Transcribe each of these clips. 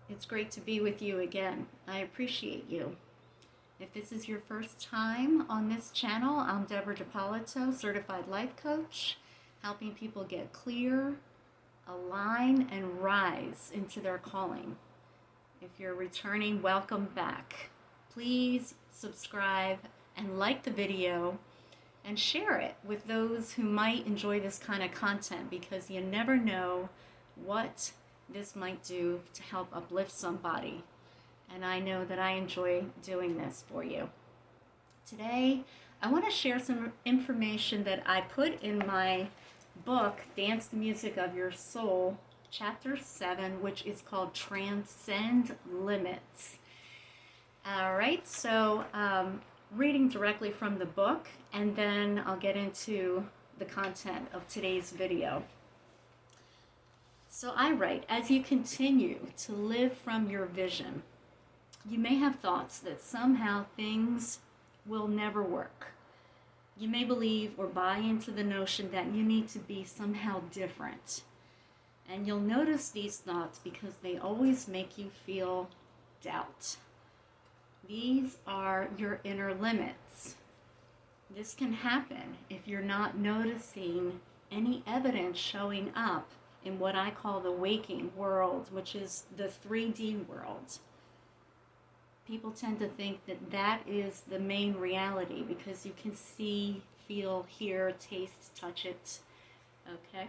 It's great to be with you again. I appreciate you. If this is your first time on this channel, I'm Deborah DIppolito, Certified Life Coach, helping people get clear, align, and rise into their calling. If you're returning, welcome back. Please subscribe and like the video and share it with those who might enjoy this kind of content, because you never know what this might do to help uplift somebody. And I know that I enjoy doing this for you. Today, I want to share some information that I put in my book, Dance the Music of Your Soul, Chapter 7, which is called Transcend Limits. All right, so reading directly from the book, and then I'll get into the content of today's video. So I write, as you continue to live from your vision, you may have thoughts that somehow things will never work. You may believe or buy into the notion that you need to be somehow different. And you'll notice these thoughts because they always make you feel doubt. These are your inner limits. This can happen if you're not noticing any evidence showing up in what I call the waking world, which is the 3D world. People tend to think that that is the main reality because you can see, feel, hear, taste, touch it. Okay?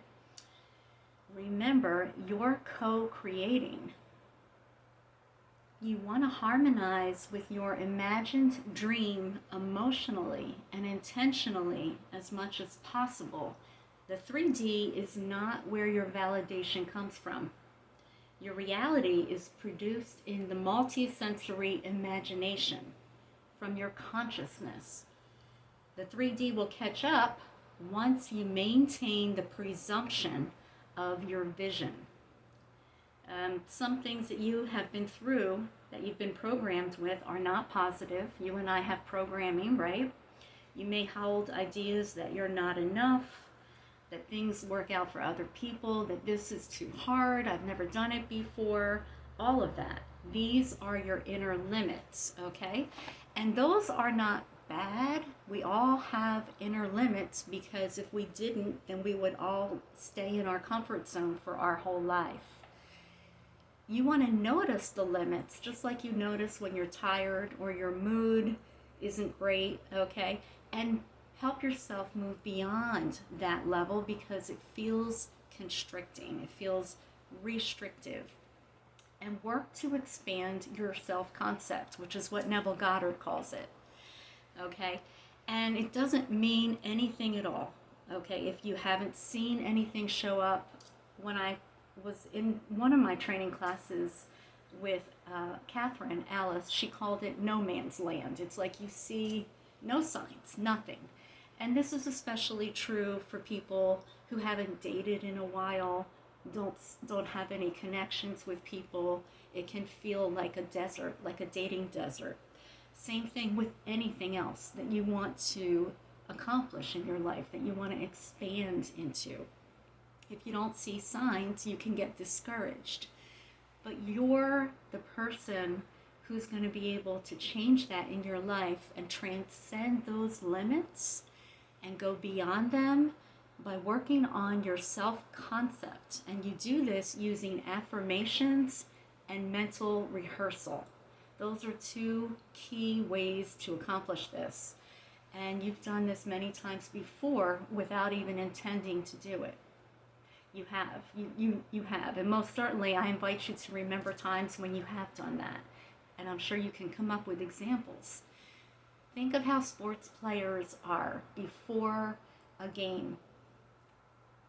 Remember, you're co-creating. You want to harmonize with your imagined dream emotionally and intentionally as much as possible. The 3D is not where your validation comes from. Your reality is produced in the multi-sensory imagination from your consciousness. The 3D will catch up once you maintain the presumption of your vision. Some things that you have been through, that you've been programmed with, are not positive. You and I have programming, right? You may hold ideas that you're not enough, that things work out for other people, that this is too hard, I've never done it before, all of that. These are your inner limits, okay? And those are not bad. We all have inner limits, because if we didn't, then we would all stay in our comfort zone for our whole life. You want to notice the limits, just like you notice when you're tired or your mood isn't great, okay? And help yourself move beyond that level, because it feels constricting, it feels restrictive. And work to expand your self-concept, which is what Neville Goddard calls it, okay? And it doesn't mean anything at all, okay? If you haven't seen anything show up, when I was in one of my training classes with Catherine, Alice, she called it no man's land. It's like you see no signs, nothing. And this is especially true for people who haven't dated in a while, don't have any connections with people. It can feel like a desert, like a dating desert. Same thing with anything else that you want to accomplish in your life, that you want to expand into. If you don't see signs, you can get discouraged. But you're the person who's going to be able to change that in your life and transcend those limits and go beyond them by working on your self-concept. And you do this using affirmations and mental rehearsal. Those are two key ways to accomplish this. And you've done this many times before without even intending to do it. You have. You have. And most certainly I invite you to remember times when you have done that. And I'm sure you can come up with examples. Think of how sports players are before a game.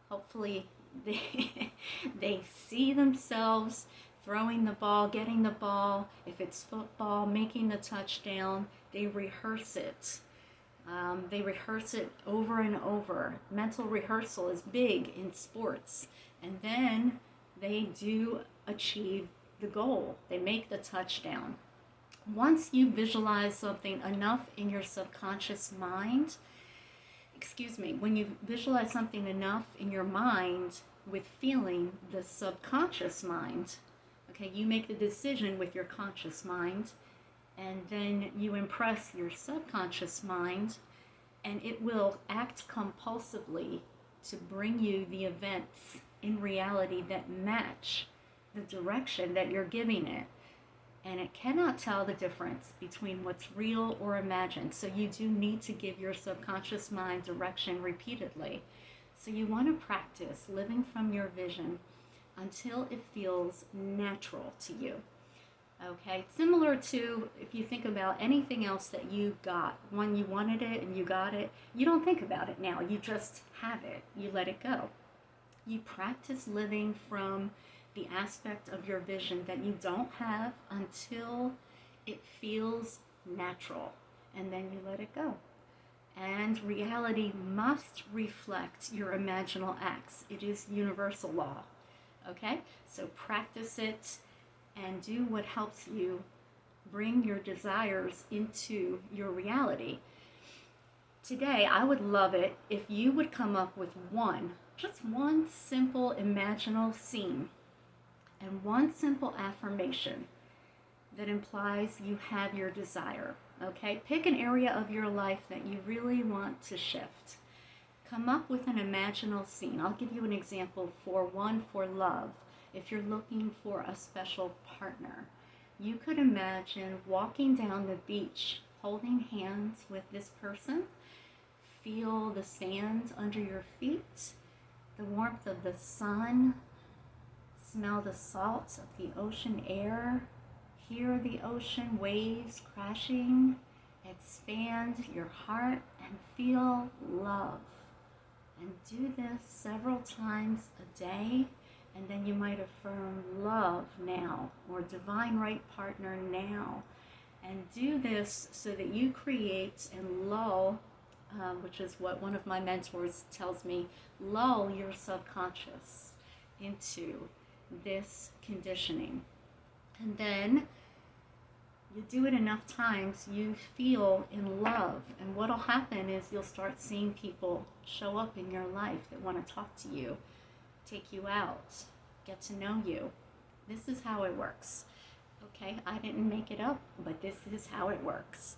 Hopefully they see themselves throwing the ball, getting the ball. If it's football, making the touchdown, they rehearse it. They rehearse it over and over. Mental rehearsal is big in sports. And then they do achieve the goal. They make the touchdown. Once you visualize something enough in your subconscious mind, when you visualize something enough in your mind with feeling, the subconscious mind Okay, you make the decision with your conscious mind, and then you impress your subconscious mind, and it will act compulsively to bring you the events in reality that match the direction that you're giving it. And it cannot tell the difference between what's real or imagined. So you do need to give your subconscious mind direction repeatedly. So you want to practice living from your vision until it feels natural to you. Okay, similar to if you think about anything else that you got. When you wanted it and you got it, you don't think about it now. You just have it. You let it go. You practice living from the aspect of your vision that you don't have until it feels natural, and then you let it go. And reality must reflect your imaginal acts. It is universal law. Okay? So practice it and do what helps you bring your desires into your reality. Today, I would love it if you would come up with just one simple imaginal scene and one simple affirmation that implies you have your desire. Okay? Pick an area of your life that you really want to shift. Come up with an imaginal scene. I'll give you an example for love. If you're looking for a special partner, you could imagine walking down the beach, holding hands with this person. Feel the sand under your feet, the warmth of the sun. Smell the salt of the ocean air. Hear the ocean waves crashing. Expand your heart and feel love. And do this several times a day, and then you might affirm love now, or divine right partner now. And do this so that you create and lull, which is what one of my mentors tells me, lull your subconscious into this conditioning. And then you do it enough times, you feel in love. And what'll happen is you'll start seeing people show up in your life that want to talk to you, take you out, get to know you. This is how it works. Okay, I didn't make it up, but this is how it works.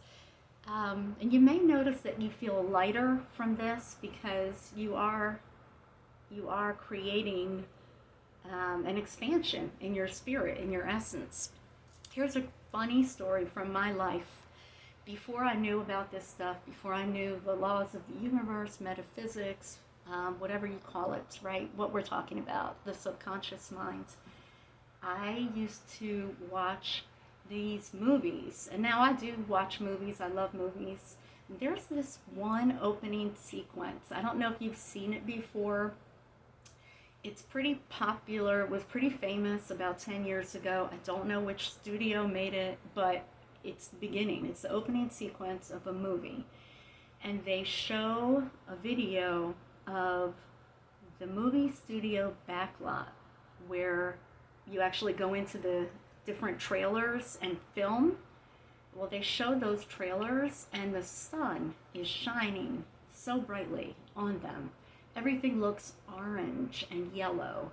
And you may notice that you feel lighter from this because you are creating an expansion in your spirit, in your essence. Here's a funny story from my life. Before I knew about this stuff, before I knew the laws of the universe, metaphysics, whatever you call it, right? What we're talking about, the subconscious mind. I used to watch these movies, and now I do watch movies. I love movies. There's this one opening sequence. I don't know if you've seen it before. It's pretty popular. It was pretty famous about 10 years ago. I don't know which studio made it, but it's the beginning. It's the opening sequence of a movie. And they show a video of the movie studio backlot where you actually go into the different trailers and film. Well, they show those trailers and the sun is shining so brightly on them. Everything looks orange and yellow.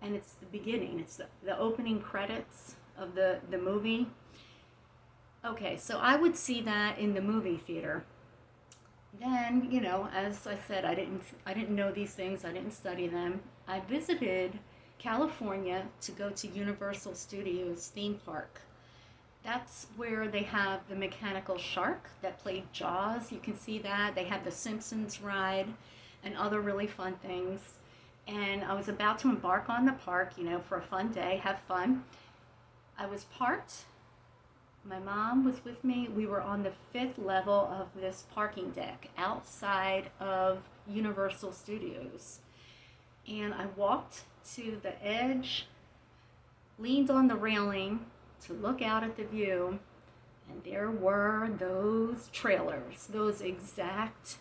And it's the beginning. It's the opening credits of the movie. Okay, so I would see that in the movie theater. Then, you know, as I said, I didn't know these things. I didn't study them. I visited California to go to Universal Studios theme park. That's where they have the mechanical shark that played Jaws. You can see that. They have the Simpsons ride and other really fun things. And I was about to embark on the park, you know, for a fun day, have fun. I was parked. My mom was with me. We were on the 5th level of this parking deck outside of Universal Studios. And I walked to the edge, leaned on the railing to look out at the view, and there were those trailers, those exact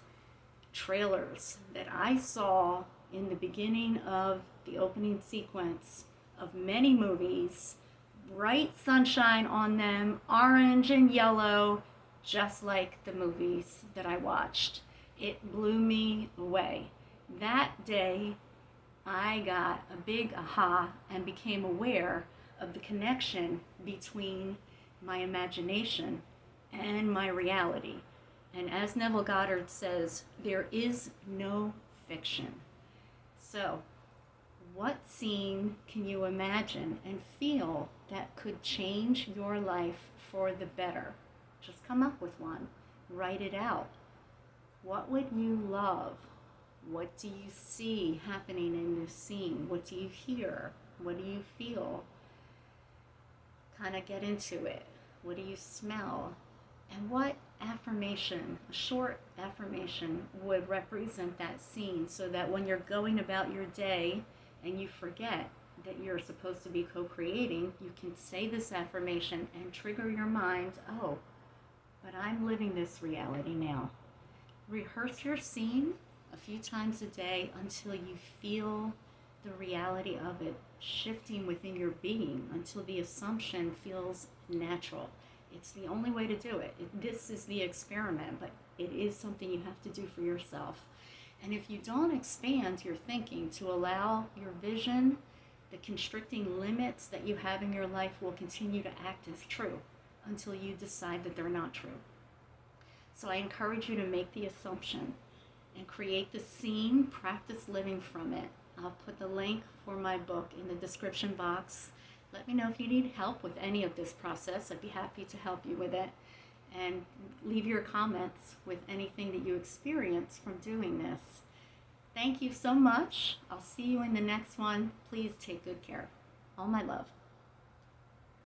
trailers that I saw in the beginning of the opening sequence of many movies. Bright sunshine on them, orange and yellow, just like the movies that I watched. It blew me away. That day, I got a big aha and became aware of the connection between my imagination and my reality. And as Neville Goddard says, there is no fiction. So, what scene can you imagine and feel that could change your life for the better? Just come up with one. Write it out. What would you love? What do you see happening in this scene? What do you hear? What do you feel? Kind of get into it. What do you smell? And what affirmation, a short affirmation, would represent that scene, so that when you're going about your day and you forget that you're supposed to be co-creating, you can say this affirmation and trigger your mind, oh, but I'm living this reality now. Rehearse your scene a few times a day until you feel the reality of it shifting within your being, until the assumption feels natural. It's the only way to do it. This is the experiment, but it is something you have to do for yourself. And if you don't expand your thinking to allow your vision, the constricting limits that you have in your life will continue to act as true until you decide that they're not true. So I encourage you to make the assumption and create the scene, practice living from it. I'll put the link for my book in the description box. Let me know if you need help with any of this process. I'd be happy to help you with it. And leave your comments with anything that you experience from doing this. Thank you so much. I'll see you in the next one. Please take good care. All my love.